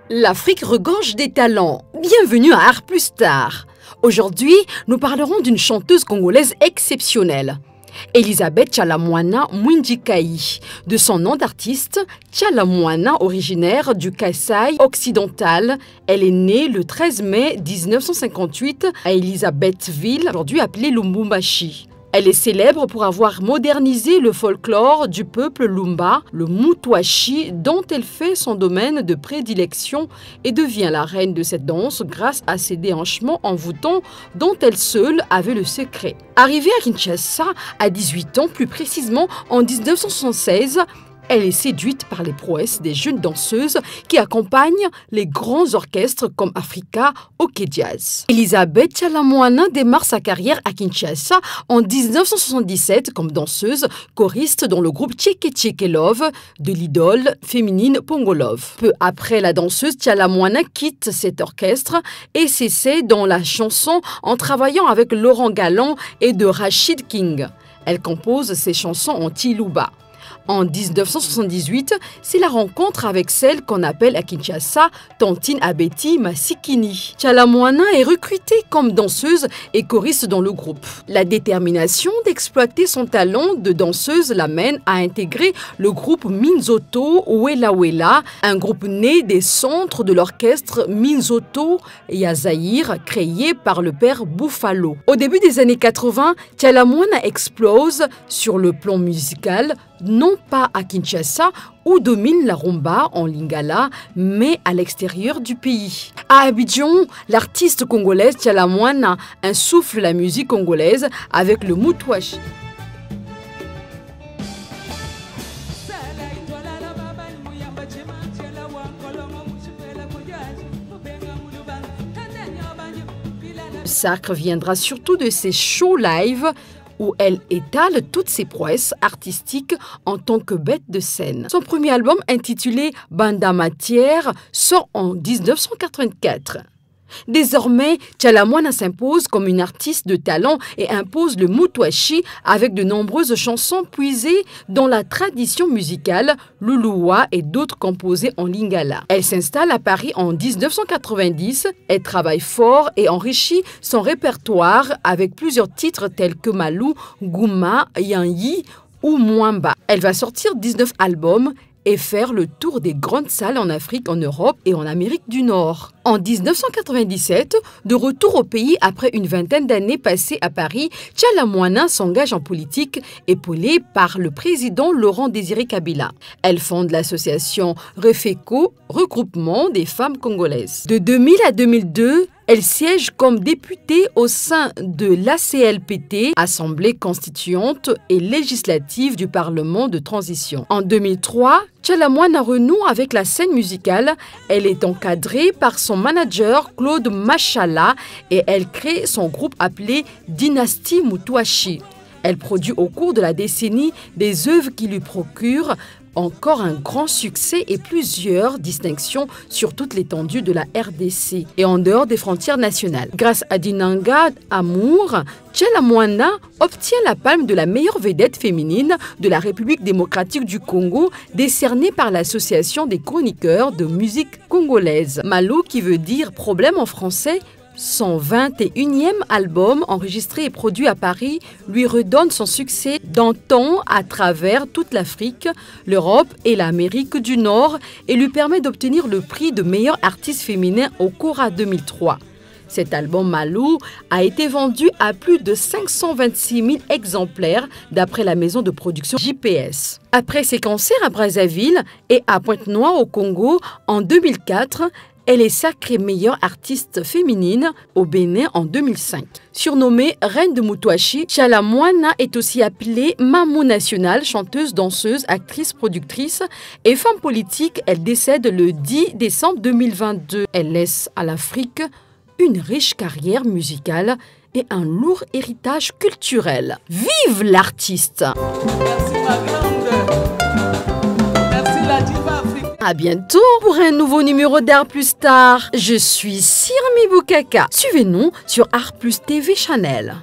L'Afrique regorge des talents. Bienvenue à Art Plus Star. Aujourd'hui, nous parlerons d'une chanteuse congolaise exceptionnelle. Elisabeth Tchalamouana Mwindjikayi, de son nom d'artiste, Tchalamouana, originaire du Kasaï occidental. Elle est née le 13 mai 1958 à Elisabethville, aujourd'hui appelée Lubumbashi. Elle est célèbre pour avoir modernisé le folklore du peuple Lumba, le Mutwashi, dont elle fait son domaine de prédilection et devient la reine de cette danse grâce à ses déhanchements envoûtants dont elle seule avait le secret. Arrivée à Kinshasa à 18 ans, plus précisément en 1976, elle est séduite par les prouesses des jeunes danseuses qui accompagnent les grands orchestres comme Africa, OK Jazz. Elisabeth Tchalamouana démarre sa carrière à Kinshasa en 1977 comme danseuse, choriste dans le groupe Tcheke Tcheke Love de l'idole féminine Pongo Love. Peu après, la danseuse Tchalamouana quitte cet orchestre et s'essaie dans la chanson en travaillant avec Laurent Galland et de Rachid King. Elle compose ses chansons en Tiluba. En 1978, c'est la rencontre avec celle qu'on appelle à Kinshasa Tantine Abeti Masikini. Tchalamouana est recrutée comme danseuse et choriste dans le groupe. La détermination d'exploiter son talent de danseuse l'amène à intégrer le groupe Minzoto Wela Wela, un groupe né des centres de l'orchestre Minzoto Yazaïr, créé par le père Buffalo. Au début des années 80, Tchalamouana explose sur le plan musical, non pas à Kinshasa, où domine la rumba en lingala, mais à l'extérieur du pays. À Abidjan, l'artiste congolaise Tchalamouana insuffle la musique congolaise avec le Mutwashi. Le sacre viendra surtout de ses shows live où elle étale toutes ses prouesses artistiques en tant que bête de scène. Son premier album, intitulé Banda Matière, sort en 1984. Désormais, Tchalamouana s'impose comme une artiste de talent et impose le Mutwashi avec de nombreuses chansons puisées dans la tradition musicale, Luluwa et d'autres composées en lingala. Elle s'installe à Paris en 1990, elle travaille fort et enrichit son répertoire avec plusieurs titres tels que Malou, Gouma, Yanyi ou Mwamba. Elle va sortir 19 albums et faire le tour des grandes salles en Afrique, en Europe et en Amérique du Nord. En 1997, de retour au pays après une vingtaine d'années passées à Paris, Tchalamouana s'engage en politique, épaulée par le président Laurent Désiré Kabila. Elle fonde l'association Refeco, regroupement des femmes congolaises. De 2000 à 2002, elle siège comme députée au sein de l'ACLPT, Assemblée constituante et législative du Parlement de transition. En 2003, Tchalamouana renoue avec la scène musicale. Elle est encadrée par son manager Claude Machala et elle crée son groupe appelé Dynastie Mutwashi. Elle produit au cours de la décennie des œuvres qui lui procurent encore un grand succès et plusieurs distinctions sur toute l'étendue de la RDC et en dehors des frontières nationales. Grâce à Dinanga Amour, Tchalamouana obtient la palme de la meilleure vedette féminine de la République démocratique du Congo, décernée par l'Association des chroniqueurs de musique congolaise. Malou, qui veut dire problème en français, son 21e album, enregistré et produit à Paris, lui redonne son succès d'antan à travers toute l'Afrique, l'Europe et l'Amérique du Nord et lui permet d'obtenir le prix de meilleur artiste féminin au Cora 2003. Cet album Malou a été vendu à plus de 526 000 exemplaires d'après la maison de production JPS. Après ses concerts à Brazzaville et à Pointe-Noire au Congo en 2004, elle est sacrée meilleure artiste féminine au Bénin en 2005. Surnommée reine de Mutwashi, Tchalamouana est aussi appelée Mamou nationale, chanteuse, danseuse, actrice, productrice et femme politique. Elle décède le 10 décembre 2022. Elle laisse à l'Afrique une riche carrière musicale et un lourd héritage culturel. Vive l'artiste! Merci ma grande. Merci la diva africaine. À bientôt pour un nouveau numéro d'Art Plus Star. Je suis Sirmi Boukaka. Suivez-nous sur Art Plus TV Channel.